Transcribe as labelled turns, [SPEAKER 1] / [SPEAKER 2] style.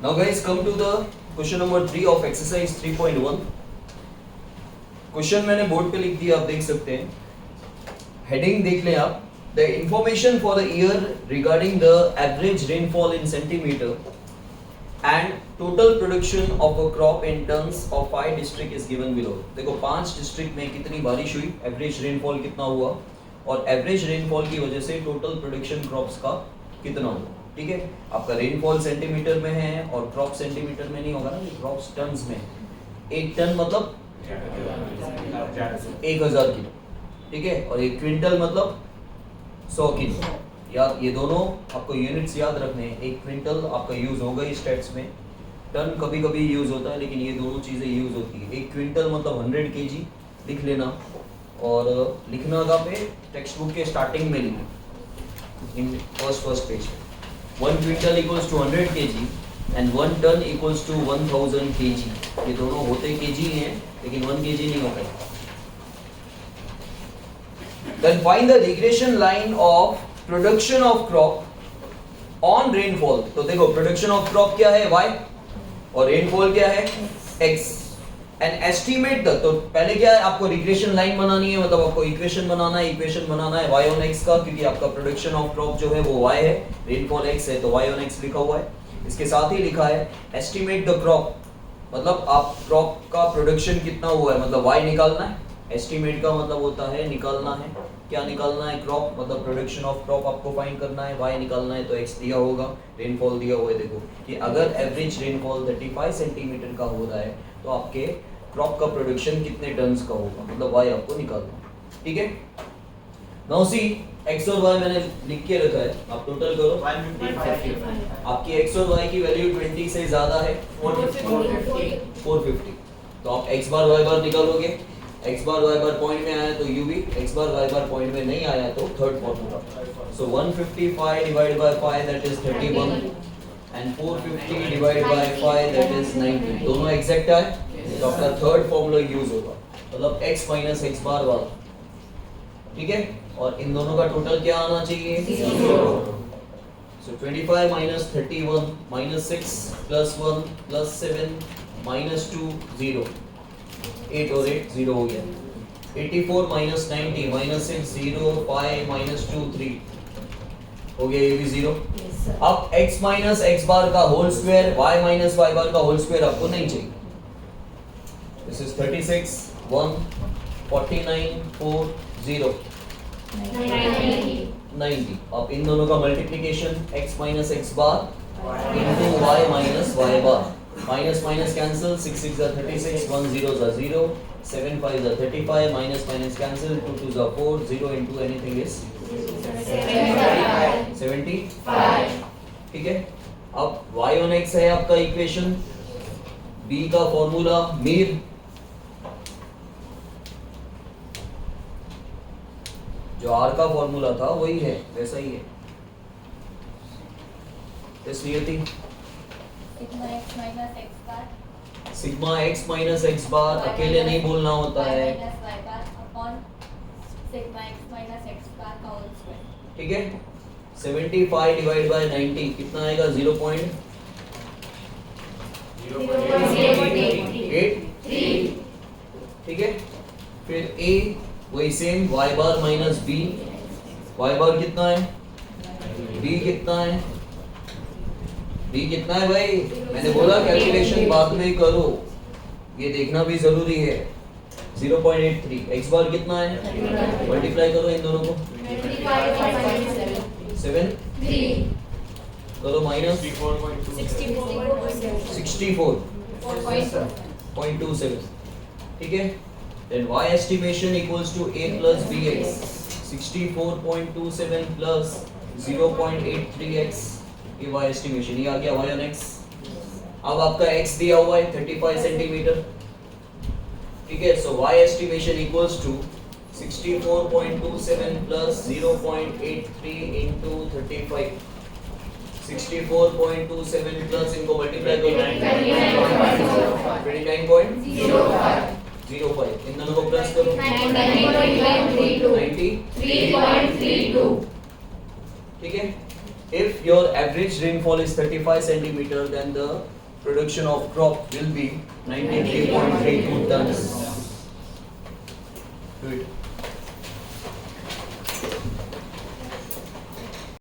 [SPEAKER 1] Now guys, come to the question number 3 of exercise 3.1. Question मैंने board पे लिख दिया, आप देख सकते हैं. हेडिंग देख लें आप. The information for the year regarding the average rainfall in centimeter and total production of a crop in tons of 5 district is given below. देखो 5 डिस्ट्रिक्ट में कितनी बारिश हुई, एवरेज रेनफॉल कितना हुआ और एवरेज रेनफॉल की वजह से टोटल प्रोडक्शन क्रॉप्स का कितना हुआ. ठीक है, आपका रेनफॉल सेंटीमीटर में है और क्रॉप सेंटीमीटर में नहीं होगा ना, क्रॉप्स टन्स में. 1 टन मतलब 1000 किलो. ठीक है, और 1 क्विंटल मतलब 100 किलो. यार ये दोनों आपको यूनिट्स याद रखने हैं. 1 क्विंटल आपका यूज होगा ही स्टेट्स में, टन कभी कभी यूज होता है, लेकिन ये दोनों चीजें यूज होती है. 1 क्विंटल मतलब 100 kg लिख लेना, और लिखना का पे टेक्स्ट बुक के स्टार्टिंग में लिखना in first page. 1 quintal equals to 100 kg and 1 ton equals to 1000 kg. ये दोनों होते kg हैं, लेकिन 1 kg नहीं होता. Then find the regression line of production of crop on rainfall. तो देखो प्रोडक्शन ऑफ क्रॉप क्या है y और रेनफॉल क्या है x. एंड एस्टिमेट द, तो पहले क्या है आपको रिग्रेशन लाइन बनानी है, मतलब आपको इक्वेशन बनाना है y on x का, क्योंकि आपका प्रोडक्शन ऑफ क्रॉप जो है वो y है, रेनफॉल x है, तो y on x लिखा हुआ है. इसके साथ ही लिखा है एस्टिमेट द क्रॉप, मतलब आप क्रॉप का प्रोडक्शन कितना हुआ है, मतलब y निकालना है. एस्टिमेट का मतलब होता है निकालना है. क्या निकालना है? क्रॉप, मतलब प्रोडक्शन ऑफ क्रॉप आपको फाइंड करना है. y निकालना है तो x दिया होगा, रेनफॉल दिया हुआ है. देखो कि अगर एवरेज रेनफॉल 35 सेंटीमीटर का हो रहा है तो आपके क्रॉप का प्रोडक्शन कितने टन्स का होगा, मतलब y आपको निकालना है. ठीक है, नाउ सी x और y मैंने लिख के रखा है, आप टोटल करो. 155. आपकी x और y की वैल्यू 20 से ज्यादा है 450. तो आप x बार y बार निकालोगे. x बार y बार पॉइंट में आया तो u भी, x बार y बार पॉइंट में नहीं आया तो third formula. So 155 divided by 5 that is 31 and 450 divided by 5 that is 90. दोनों एग्जैक्ट है, तो आपका थर्ड फॉर्मूला यूज होगा, मतलब x माइनस x बार वाला. ठीक है, और इन दोनों का टोटल क्या आना चाहिए? 0. सो 25 minus 31 minus 6 plus 1 plus 7 minus 2 0. 8 और 8 0 हो गया. 84 माइनस 90 माइनस 6 0 5 माइनस 2 3 हो गया, ये भी 0. अब x माइनस x बार का whole square, y minus y बार का होल स्क्वायर आपको नहीं चाहिए. This is 36 1 49 4 0 90. अब इन दोनों का multiplication x minus x bar into y minus y bar. Minus minus cancel, 6 6 are 36, 1 0 are 0, 7 5 are 35, minus minus cancel, 2 2 are 4, 0 into anything is 75. ठीक है, अब y on x है आपका इक्वेशन. b का फॉर्मूला मीर, जो r का फॉर्मूला था वही है, वैसा ही है. इसलिए थी सिग्मा x माइनस x बार अकेले नहीं बोलना होता है. ठीक है, 75 डिवाइड बाय 90 कितना आएगा? 0.8. ठीक है, फिर a वही सेम, y बार माइनस b. y बार कितना है? b कितना है? b कितना है भाई? मैंने बोला कैलकुलेशन बाद में करो, ये देखना भी जरूरी है. 0.83. x बार कितना है? मल्टीप्लाई करो इन दोनों को. 7 करो माइनस 64.27. ठीक है, then y estimation equals to a plus bx. 64.27 plus 0.83x. ये y एस्टिमेशन, ये आ गया y on x. अब आपका x दिया हुआ है 35 सेंटीमीटर. ठीक है, so y estimation equals to 64.27 plus 0.83 into 35. 64.27 plus इनको मल्टीप्लाई करो 29.05. इन दोनों को प्लस करो 93.32. ठीक है, if your average rainfall is 35 centimeter, then the production of crop will be 93.32 tons.